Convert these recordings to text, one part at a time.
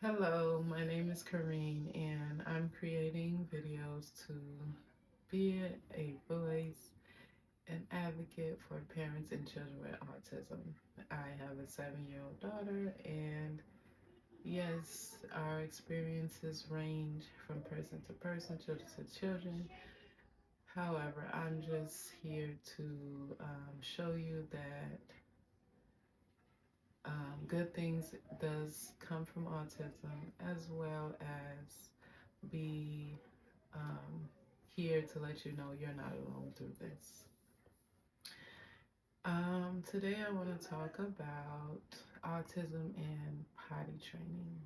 Hello, my name is Kareen, and I'm creating videos to be a voice and advocate for parents and children with autism. I have a 7-year-old daughter, and yes, our experiences range from person to person, children to children. However, I'm just here to show you that good things does come from autism, as well as be um, here to let you know you're not alone through this. Today I want to talk about autism and potty training.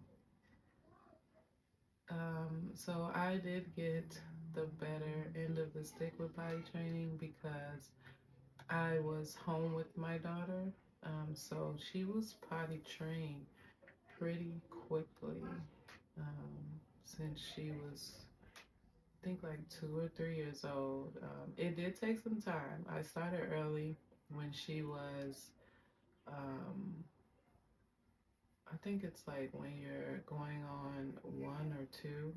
So I did get the better end of the stick with potty training because I was home with my daughter. So she was potty trained pretty quickly since she was think like 2 or 3 years old. It did take some time. I started early when she was, um, I think it's like when you're going on 1 or 2.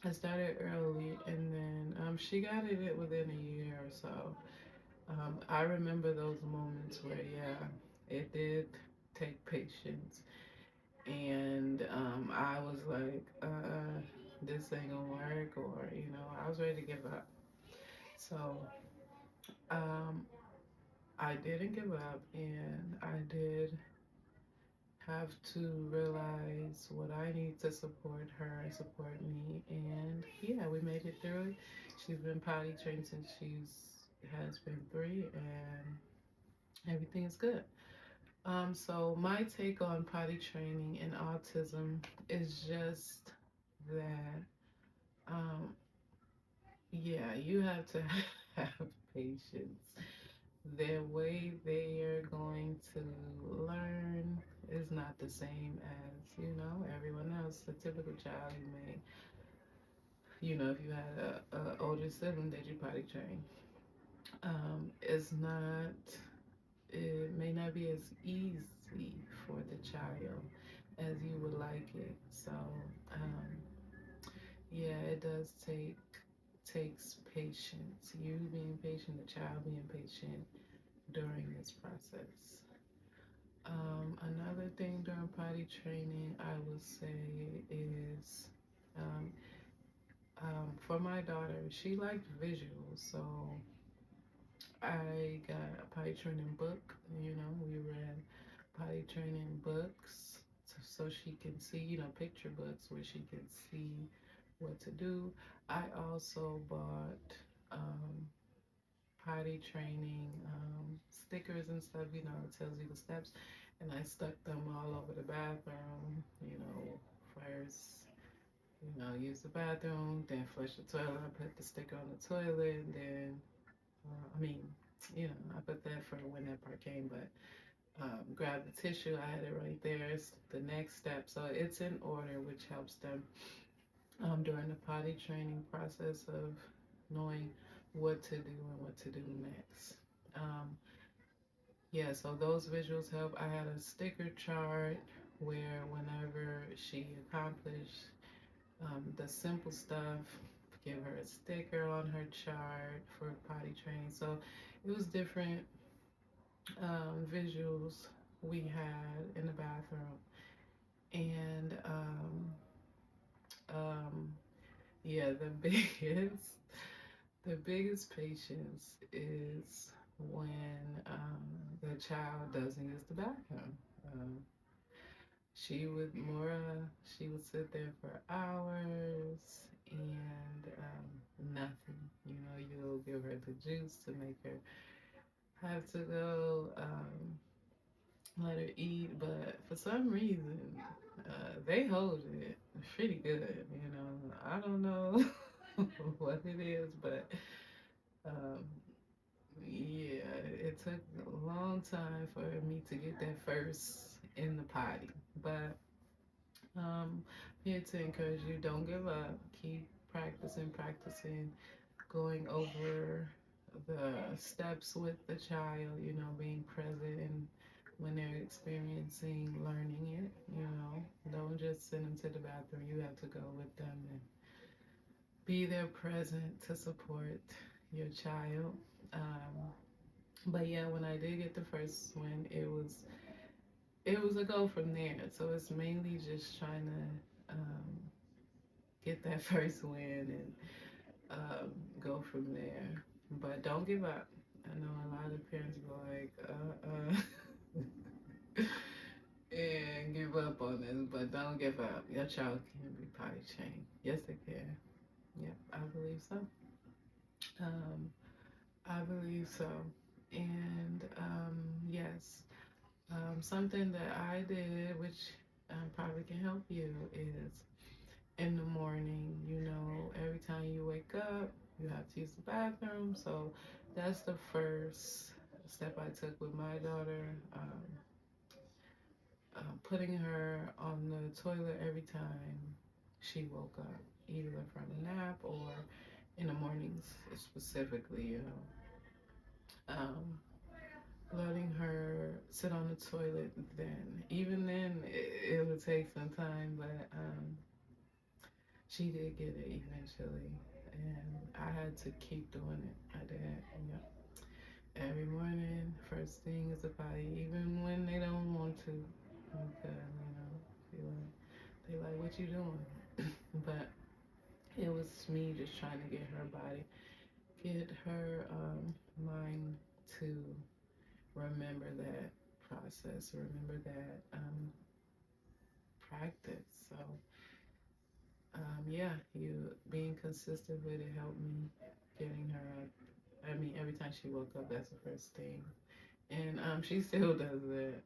I started early and then she got it within a year or so. I remember those moments where, yeah, it did take patience. And I was like, this ain't gonna work, or, I was ready to give up. So Um, I didn't give up, and I did have to realize what I need to support her and support me. And yeah, we made it through it. She's been potty trained since she's has been 3, and everything is good. So my take on potty training and autism is just that, um, yeah, you have to have patience. Their way they are going to learn is not the same as, everyone else. A typical child you may, if you had a older sibling that you potty train, it's not, it may not be as easy for the child as you would like it. So, um, yeah, it does takes patience. You being patient, the child being patient during this process. Another thing during potty training, I would say is um, for my daughter, she liked visuals, so I got a potty training book. We read potty training books so she can see, picture books where she can see what to do. I also bought um, potty training stickers and stuff, it tells you the steps. And I stuck them all over the bathroom, first, use the bathroom, then flush the toilet. I put the sticker on the toilet, then, I mean, I put that for when that part came, but grab the tissue, I had it right there. It's the next step. So it's in order, which helps them during the potty training process of knowing what to do and what to do next. Um, yeah, so those visuals help. I had a sticker chart where whenever she accomplished the simple stuff, give her a sticker on her chart for potty training. So it was different visuals we had in the bathroom. And um, yeah, the biggest patience is when the child doesn't use the bathroom. Um, she would Mora, she would sit there for hours and nothing. You'll give her the juice to make her have to go, let her eat, but for some reason, they hold it pretty good. I don't know what it is, but um, yeah, it took a long time for me to get that first in the potty. But I'm here to encourage you, don't give up. Keep practicing, going over the steps with the child, being present and when they're experiencing learning it. Don't just send them to the bathroom. You have to go with them and be there present to support your child. But yeah, when I did get the first win, it was a go from there. So it's mainly just trying to get that first win and go from there. But don't give up. I know a lot of parents go like, and give up on this, but don't give up. Your child can be potty trained. Yes, they can. Yep, I believe so. Um, I believe so. And yes, something that I did, which probably can help you, is in the morning. Every time you wake up, you have to use the bathroom. So that's the first step I took with my daughter. Putting her on the toilet every time she woke up, either from a nap or in the mornings specifically. Um, Letting her sit on the toilet then. Even then, it would take some time, but she did get it eventually. And I had to keep doing it. I did. Yep. Every morning, first thing is a potty, even when they don't want to. Because, they like, what you doing? But it was me just trying to get her body, get her mind to remember that process, remember that practice. So, yeah, you being consistent with it helped me getting her up. I mean, every time she woke up, that's the first thing. And she still does that.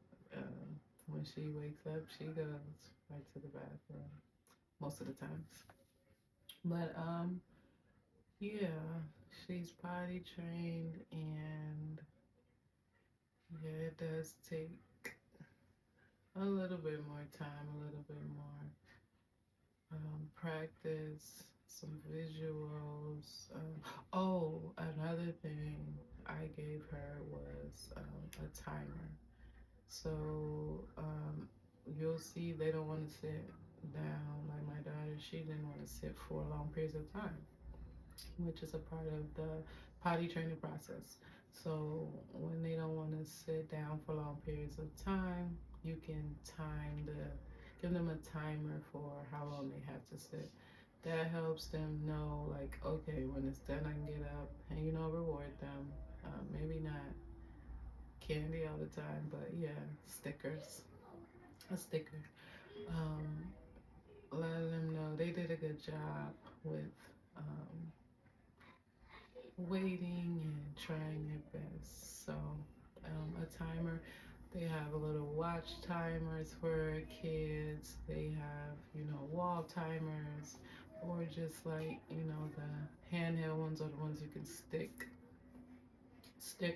When she wakes up, she goes right to the bathroom most of the times. But yeah, she's potty trained, and yeah, it does take a little bit more time, a little bit more practice, some visuals. Oh, another thing I gave her was a timer. So you'll see they don't want to sit down. Like my daughter, she didn't want to sit for long periods of time, which is a part of the potty training process. So when they don't want to sit down for long periods of time, you can give them a timer for how long they have to sit. That helps them know, like, okay, when it's done, I can get up and, reward them. Maybe not candy all the time, but yeah, stickers, a sticker. Um, letting them know they did a good job with um, waiting and trying their best. So, a timer. They have a little watch timers for kids. They have, wall timers, or just like, the handheld ones, or the ones you can stick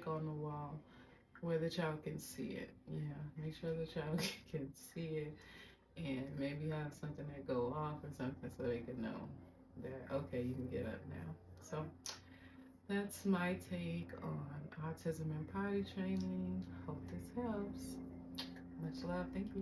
on the wall where the child can see it. Yeah, make sure the child can see it, and maybe have something that go off or something so they can know that, okay, you can get up now. So that's my take on autism and potty training. Hope this helps. Much love. Thank you.